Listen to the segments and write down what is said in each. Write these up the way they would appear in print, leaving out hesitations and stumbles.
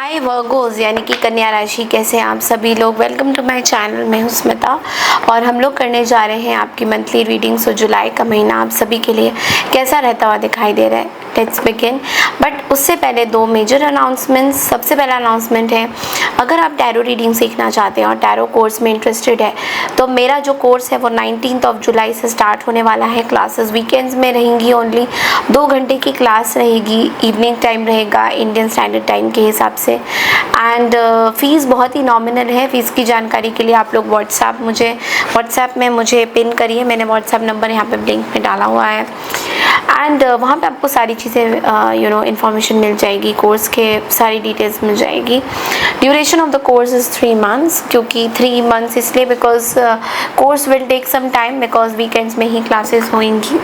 हाय Virgos यानी कि कन्या राशि, कैसे हैं आप सभी लोग। Welcome to my channel. मैं हूं स्मिता और हम लोग करने जा रहे हैं आपकी मंथली रीडिंग। सो जुलाई का महीना आप सभी के लिए कैसा रहता हुआ दिखाई दे रहा है। Let's begin. बट उससे पहले दो मेजर अनाउंसमेंट्स। सबसे पहला अनाउंसमेंट है, अगर आप टैरो रीडिंग सीखना चाहते हैं और टैरो कोर्स में इंटरेस्टेड है तो मेरा जो कोर्स है वो 19 जुलाई से स्टार्ट होने वाला है। क्लासेस वीकेंड्स में रहेंगी, ओनली 2 घंटे की क्लास रहेगी, इवनिंग टाइम रहेगा इंडियन स्टैंडर्ड टाइम के हिसाब से। एंड फीस बहुत ही नॉमिनल है। फीस की जानकारी के लिए आप लोग व्हाट्सएप में मुझे पिन करिए। मैंने व्हाट्सएप नंबर यहाँ पे लिंक में डाला हुआ है। एंड वहाँ पे आपको सारी चीज़ें इंफॉर्मेशन मिल जाएगी, कोर्स के सारी डिटेल्स मिल जाएगी। Duration of the course is 3 months. क्योंकि 3 मंथ्स इसलिए because course will take some time, because weekends में ही क्लासेस होंगी।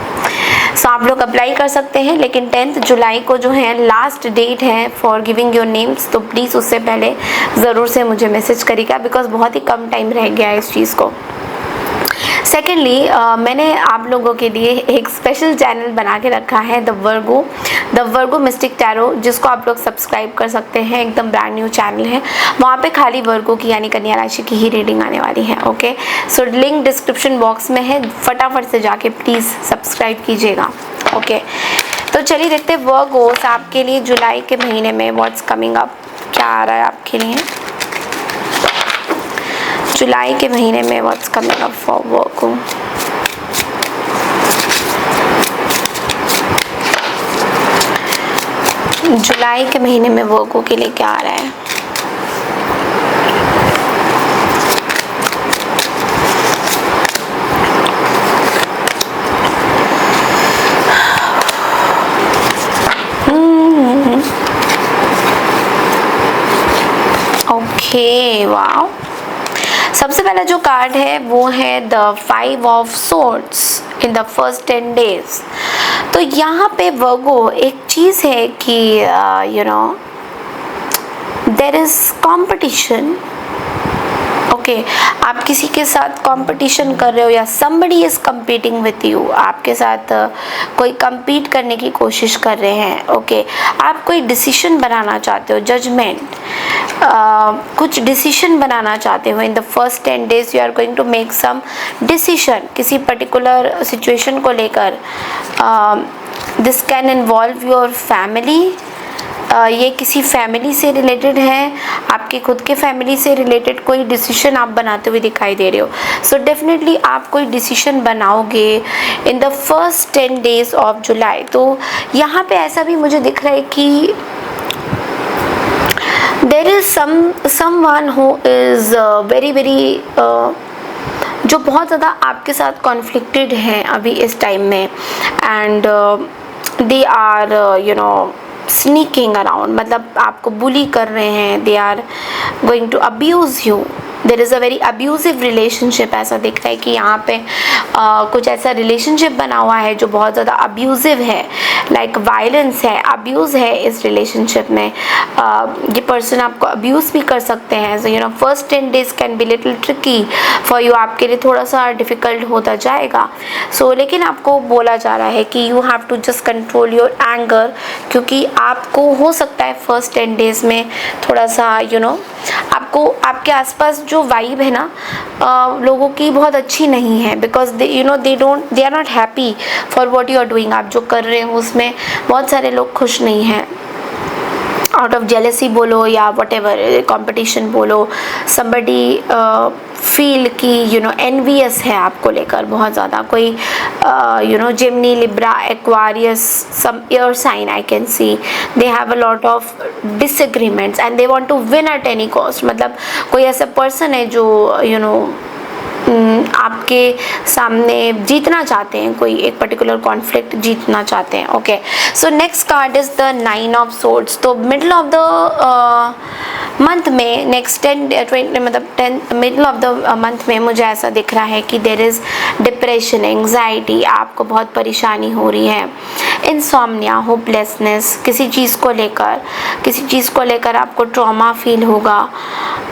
सो आप लोग अप्लाई कर सकते हैं, लेकिन 10 जुलाई को जो है लास्ट डेट है फॉर गिविंग योर नेम्स। तो प्लीज़ उससे पहले ज़रूर से मुझे मैसेज करिएगा, बिकॉज बहुत ही कम टाइम रह गया है इस चीज़ को। सेकेंडली मैंने आप लोगों के लिए एक स्पेशल चैनल बना के रखा है, द वर्गो मिस्टिक टैरो, जिसको आप लोग सब्सक्राइब कर सकते हैं। एकदम ब्रांड न्यू चैनल है। वहाँ पे खाली वर्गो की यानी कन्या राशि की ही रीडिंग आने वाली है। Okay, so link description box में है, फटाफट से जाके प्लीज़ सब्सक्राइब कीजिएगा। ओके, तो चलिए देखते हैं वर्गोस आपके लिए जुलाई के महीने में व्हाट्स कमिंग अप, क्या आ रहा है आपके लिए जुलाई के महीने में। व्हाट्स कमिंग अप फॉर वर्गो। जुलाई के महीने में वर्गो के लिए क्या आ रहा है। Okay, wow. सबसे पहला जो कार्ड है वो है the 5 of swords in the first 10 days. तो यहाँ पे वर्गो एक चीज़ है कि देयर इज कंपटीशन। ओके, आप किसी के साथ कंपटीशन कर रहे हो या somebody is competing with you, आपके साथ कोई compete करने की कोशिश कर रहे हैं। ओके, आप कोई डिसीजन बनाना चाहते हो, जजमेंट, कुछ डिसीजन बनाना चाहते हो। In the first 10 days you are going to make some decision किसी पर्टिकुलर सिचुएशन को लेकर। This can involve your family. ये किसी फैमिली से रिलेटेड है, आपके खुद के फैमिली से रिलेटेड कोई डिसीजन आप बनाते हुए दिखाई दे रहे हो। सो डेफिनेटली आप कोई डिसीजन बनाओगे इन the first 10 days of July. तो यहाँ पे ऐसा भी मुझे दिख रहा है कि there is someone who is very जो बहुत ज़्यादा आपके साथ कॉन्फ्लिक्टेड हैं अभी इस टाइम में। And they are sneaking around, मतलब आपको बुली कर रहे हैं। They are going to abuse you. There is a very abusive relationship. ऐसा दिख रहा है कि यहाँ पे कुछ ऐसा रिलेशनशिप बना हुआ है जो बहुत ज़्यादा अब्यूजिव है, लाइक वायलेंस है, अब्यूज़ है इस रिलेशनशिप में। ये पर्सन आपको अब्यूज़ भी कर सकते हैं। So first 10 days can be little tricky for you, आपके लिए थोड़ा सा डिफ़िकल्ट होता जाएगा। सो लेकिन आपको बोला जा रहा है कि you have to just control your anger, क्योंकि आपको हो सकता है फर्स्ट 10 डेज में थोड़ा सा आपको आपके आसपास जो वाइब है ना लोगों की बहुत अच्छी नहीं है, because they are not happy for what you are doing. आप जो कर रहे हो उसमें बहुत सारे लोग खुश नहीं हैं। आउट ऑफ जेलेसी बोलो या वट एवर कॉम्पिटिशन बोलो, somebody फील कि एनवियस है आपको लेकर बहुत ज़्यादा। कोई Gemini, Libra, Aquarius, some air sign I can see, they have a lot of disagreements and they want to win at any cost. मतलब कोई ऐसा पर्सन है जो आपके सामने जीतना चाहते हैं, कोई एक पर्टिकुलर कॉन्फ्लिक्ट जीतना चाहते हैं। Okay, so next card is the 9 of swords. तो मिडल ऑफ द मंथ में, next 10 middle of the month में मुझे ऐसा दिख रहा है कि देर इज़ डिप्रेशन, एंग्जाइटी, आपको बहुत परेशानी हो रही है। इंसोम्निया, होपलेसनेस, किसी चीज़ को लेकर आपको ट्रॉमा फील होगा।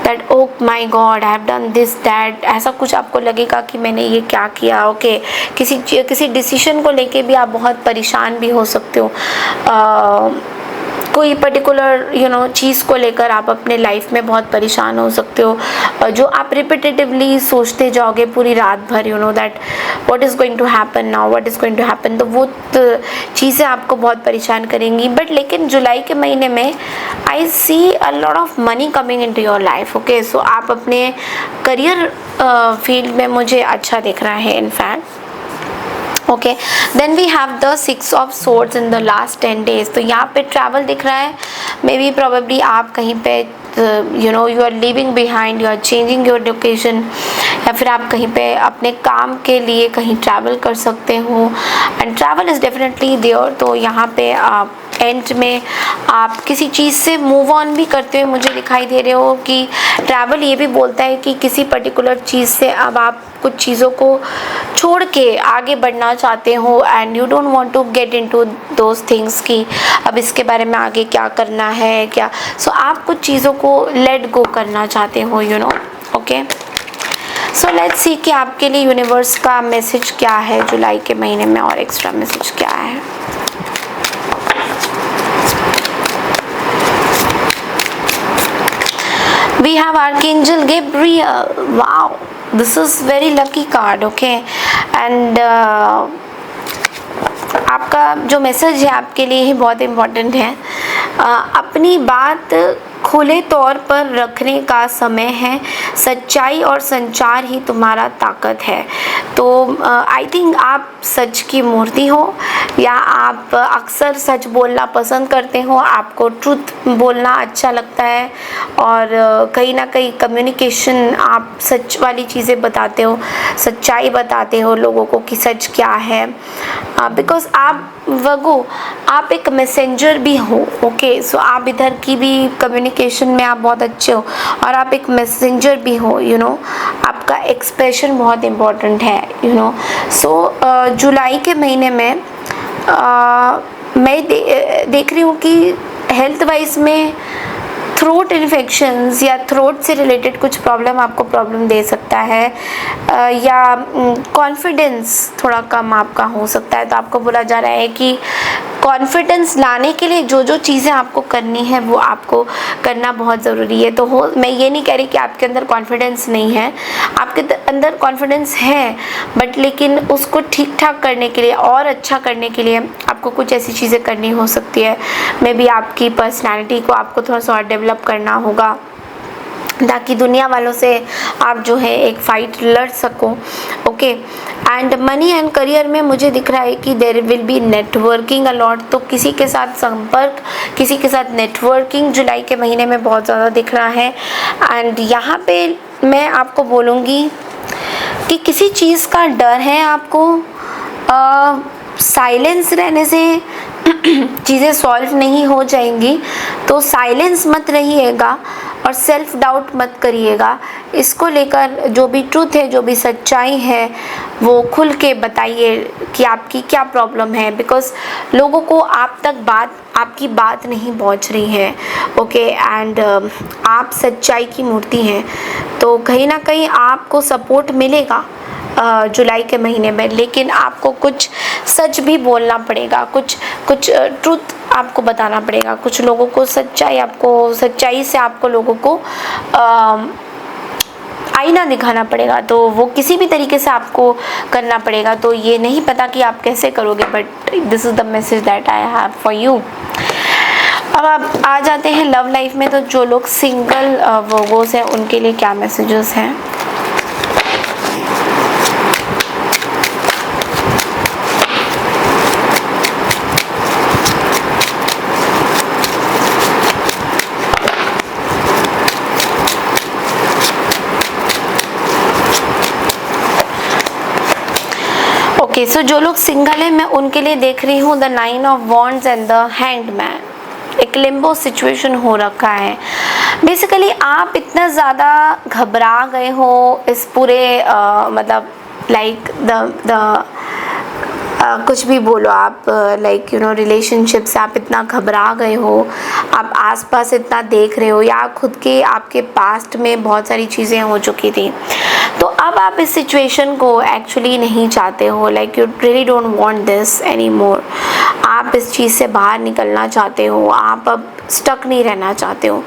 That oh my god, I have done this that, ऐसा कुछ आपको लगेगा कि मैंने ये क्या किया। ओके, किसी डिसीजन को लेके भी आप बहुत परेशान भी हो सकते हो। कोई पर्टिकुलर चीज़ को लेकर आप अपने लाइफ में बहुत परेशान हो सकते हो, जो आप रिपीटेटिवली सोचते जाओगे पूरी रात भर, that what is going to happen now, what is going to happen, तो वो चीज़ें आपको बहुत परेशान करेंगी। बट लेकिन जुलाई के महीने में I see a lot of money coming into your life. Okay, so आप अपने करियर फील्ड में मुझे अच्छा दिख रहा है in fact. Okay, then we have the 6 of swords in the last 10 days. तो यहाँ पे ट्रैवल दिख रहा है, मे बी प्रॉबेबली आप कहीं पे you are living behind, you are changing your location, या फिर आप कहीं पे अपने काम के लिए कहीं ट्रैवल कर सकते हो, and travel is definitely there. तो यहाँ पे आप एंड में आप किसी चीज़ से मूव ऑन भी करते हुए मुझे दिखाई दे रहे हो, कि ट्रैवल ये भी बोलता है कि किसी पर्टिकुलर चीज़ से अब आप कुछ चीज़ों को छोड़ के आगे बढ़ना चाहते हो, and you don't want to get into those things कि अब इसके बारे में आगे क्या करना है क्या। सो आप कुछ चीज़ों को लेट गो करना चाहते हो, ओके। सो लेट्स सी कि आपके लिए यूनिवर्स का मैसेज क्या है जुलाई के महीने में, और एक्स्ट्रा मैसेज क्या है। We have Archangel Gabriel. Wow, this is very lucky card. Okay, and आपका जो मैसेज है आपके लिए ही बहुत इम्पोर्टेंट है। अपनी बात खुले तौर पर रखने का समय है, सच्चाई और संचार ही तुम्हारा ताकत है। तो आई थिंक आप सच की मूर्ति हो, या आप अक्सर सच बोलना पसंद करते हो, आपको ट्रुथ बोलना अच्छा लगता है, और कहीं ना कहीं कम्युनिकेशन आप सच वाली चीज़ें बताते हो, सच्चाई बताते हो लोगों को कि सच क्या है, बिकॉज आप वर्गो आप एक मैसेंजर भी हो। ओके, सो आप इधर की भी कम्युनिकेशन में आप बहुत अच्छे हो, और आप एक मैसेंजर भी हो, आपका एक्सप्रेशन बहुत इम्पोर्टेंट है, सो जुलाई के महीने में मैं देख रही हूँ कि हेल्थ वाइज में थ्रोट इन्फेक्शंस या थ्रोट से रिलेटेड कुछ प्रॉब्लम आपको प्रॉब्लम दे सकता है, या कॉन्फिडेंस थोड़ा कम आपका हो सकता है। तो आपको बोला जा रहा है कि कॉन्फिडेंस लाने के लिए जो जो चीज़ें आपको करनी है वो आपको करना बहुत ज़रूरी है। तो मैं ये नहीं कह रही कि आपके अंदर कॉन्फिडेंस नहीं है, आपके अंदर कॉन्फिडेंस है, बट लेकिन उसको ठीक ठाक करने के लिए और अच्छा करने के लिए आपको कुछ ऐसी चीज़ें करनी हो सकती है। मे बी आपकी पर्सनैलिटी को आपको थोड़ा सा और डेवलप करना होगा, ताकि दुनिया वालों से आप जो है एक फाइट लड़ सको। Okay, and money and career में मुझे दिख रहा है कि there will be networking a lot. तो किसी के साथ संपर्क, किसी के साथ नेटवर्किंग जुलाई के महीने में बहुत ज़्यादा दिख रहा है। एंड यहाँ पे मैं आपको बोलूँगी कि किसी चीज़ का डर है आपको, साइलेंस रहने से चीज़ें सॉल्व नहीं हो जाएंगी, तो साइलेंस मत रहिएगा और सेल्फ डाउट मत करिएगा। इसको लेकर जो भी ट्रूथ है, जो भी सच्चाई है, वो खुल के बताइए कि आपकी क्या प्रॉब्लम है, बिकॉज लोगों को आप तक आपकी बात नहीं पहुंच रही है। ओके, एंड आप सच्चाई की मूर्ति हैं, तो कहीं ना कहीं आपको सपोर्ट मिलेगा जुलाई के महीने में, लेकिन आपको कुछ सच भी बोलना पड़ेगा, कुछ ट्रूथ आपको बताना पड़ेगा, कुछ लोगों को सच्चाई से आपको लोगों को आईना दिखाना पड़ेगा। तो वो किसी भी तरीके से आपको करना पड़ेगा। तो ये नहीं पता कि आप कैसे करोगे, but this is the message that I have for you. अब आप आ जाते हैं लव लाइफ में। तो जो लोग सिंगल वर्गोस हैं उनके लिए क्या मैसेजेस हैं। ओके, सो जो लोग सिंगल हैं मैं उनके लिए देख रही हूँ the 9 of wands and the hanged man. एक लिम्बो सिचुएशन हो रखा है। बेसिकली आप इतना ज़्यादा घबरा गए हो इस पूरे मतलब लाइक द कुछ भी बोलो आप, लाइक रिलेशनशिप से आप इतना घबरा गए हो, आप आसपास इतना देख रहे हो, या खुद के आपके पास्ट में बहुत सारी चीज़ें हो चुकी थी। तो अब आप इस सिचुएशन को एक्चुअली नहीं चाहते हो, like you really don't want this any more. आप आप इस चीज़ से बाहर निकलना चाहते हो, आप अब स्टक नहीं रहना चाहते हो।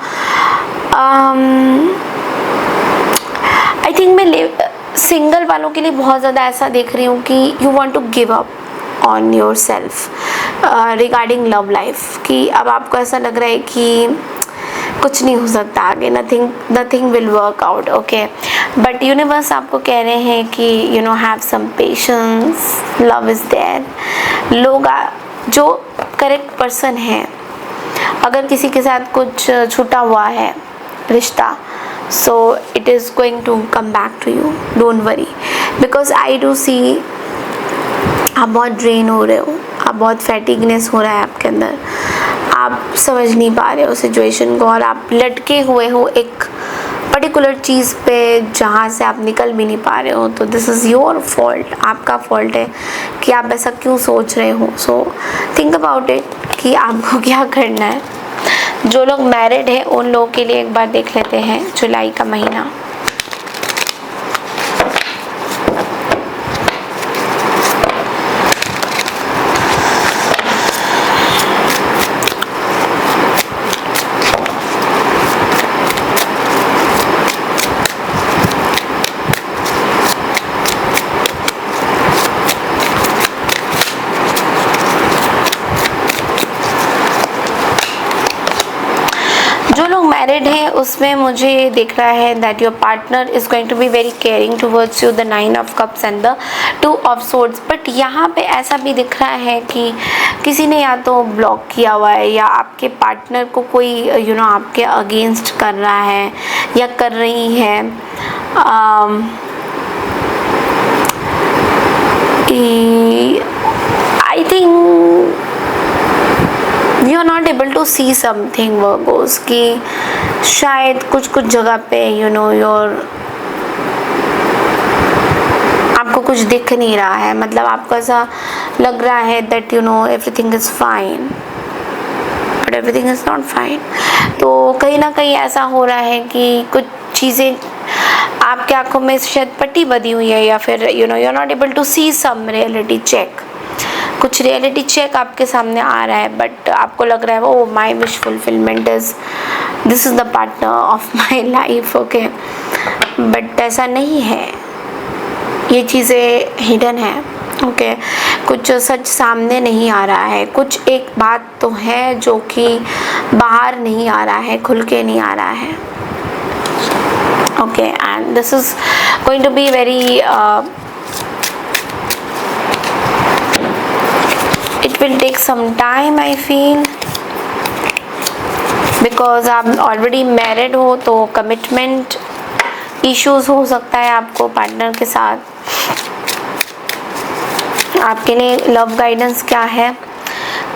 आई थिंक मैं सिंगल वालों के लिए बहुत ज़्यादा ऐसा देख रही हूँ कि you want to give up on yourself regarding love life, कि अब आपको ऐसा लग रहा है कि कुछ नहीं हो सकता आगे, nothing will work out, okay. But universe आपको कह रहे हैं कि you know have some patience, love is there. लोग जो करेक्ट पर्सन है, अगर किसी के साथ कुछ छूटा हुआ है रिश्ता, so it is going to come back to you, don't worry, because I do see आप बहुत ड्रेन हो रहे हो, आप बहुत फैटिगनेस हो रहा है आपके अंदर, आप समझ नहीं पा रहे हो सिचुएशन को, और आप लटके हुए हो एक पर्टिकुलर चीज़ पे जहाँ से आप निकल भी नहीं पा रहे हो। तो दिस इज़ योर फॉल्ट, आपका फॉल्ट है कि आप ऐसा क्यों सोच रहे हो। सो थिंक अबाउट इट कि आपको क्या करना है। जो लोग मैरिड हैं उन लोगों के लिए एक बार देख लेते हैं जुलाई का महीना। मैरिड है उसमें मुझे दिख रहा है that your partner is going to be very caring towards you, the 9 of cups and the 2 of swords. But यहाँ पे ऐसा भी दिख रहा है कि किसी ने या तो ब्लॉक किया हुआ है या आपके पार्टनर को कोई यू नो आपके अगेंस्ट कर रहा है या कर रही है। I think you are not able to see something Virgos, कि शायद कुछ जगह पे यू नो आपको कुछ दिख नहीं रहा है, मतलब आपको ऐसा लग रहा है that you know everything is fine, but everything is not fine. तो कहीं ना कहीं ऐसा हो रहा है कि कुछ चीज़ें आपके आंखों में शायद पट्टी बंधी हुई है, या फिर you know you are not able to see some reality check. कुछ रियलिटी चेक आपके सामने आ रहा है, बट आपको लग रहा है oh my wish fulfilment is this is the partner of my life, okay. But ऐसा नहीं है, ये चीज़ें हिडन है, ओके। कुछ सच सामने नहीं आ रहा है, कुछ एक बात तो है जो कि बाहर नहीं आ रहा है, खुल के नहीं आ रहा है, okay. And this is going to be very it will take some time I feel, because आप ऑलरेडी मैरिड हो तो कमिटमेंट इश्यूज हो सकता है आपको पार्टनर के साथ। आपके लिए लव गाइडेंस क्या है?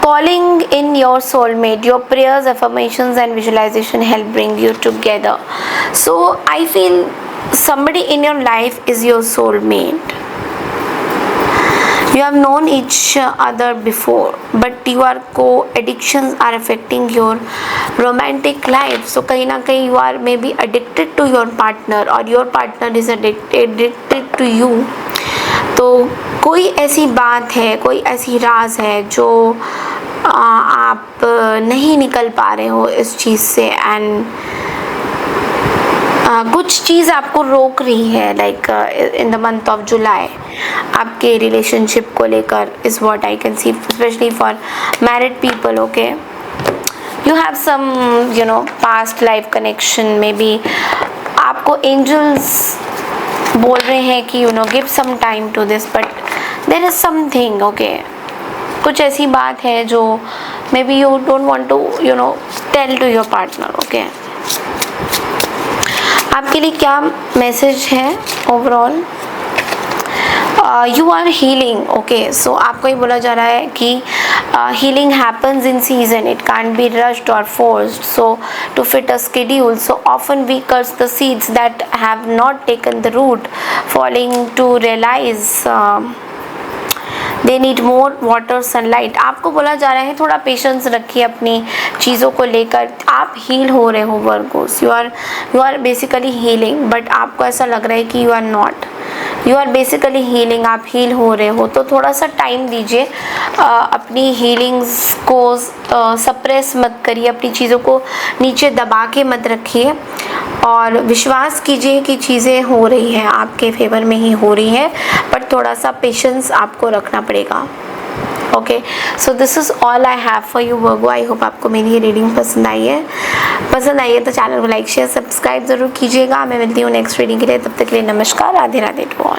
Calling in your soulmate, your prayers, affirmations and visualization help bring you together. So I feel somebody in your life is your soulmate. You have known each other before, but your co-addictions are affecting your romantic life. So कहीं ना कहीं you are maybe addicted to your partner, or your partner is addicted to you. तो कोई ऐसी बात है, कोई ऐसी राज है जो आप नहीं निकल पा रहे हो इस चीज़ से, एंड कुछ चीज़ आपको रोक रही है, like in the month of July आपके रिलेशनशिप को लेकर is what I can see, especially for married people, okay. You have some you know past life connection, maybe आपको एंजल्स बोल रहे हैं कि you know give some time to this, but there is something, okay. कुछ ऐसी बात है जो maybe you don't want to you know tell to your partner, okay. आपके लिए क्या मैसेज है overall? You are healing, okay. So आपको ये बोला जा रहा है कि healing happens in season, it can't be rushed or forced, so to fit a schedule. So often we curse the seeds that have not taken the root, falling to realize they need more water, sunlight. आपको बोला जा रहा है थोड़ा patience रखिए अपनी चीज़ों को लेकर। आप हील हो रहे हो Virgos, you are basically healing, but आपको ऐसा लग रहा है कि you are not, you are basically healing, आप हील हो रहे हो, तो थोड़ा सा टाइम दीजिए, अपनी हीलिंग्स को सप्रेस मत करिए, अपनी चीज़ों को नीचे दबा के मत रखिए और विश्वास कीजिए कि चीज़ें हो रही हैं, आपके फेवर में ही हो रही हैं, बट थोड़ा सा पेशेंस आपको रखना पड़ेगा। Okay, so this is all I have for you Virgo. I hope आपको मेरी ये रीडिंग पसंद आई है। पसंद आई है तो चैनल को लाइक शेयर सब्सक्राइब ज़रूर कीजिएगा। मैं मिलती हूँ नेक्स्ट रीडिंग के लिए, तब तक के लिए नमस्कार, राधे राधे टू ऑल।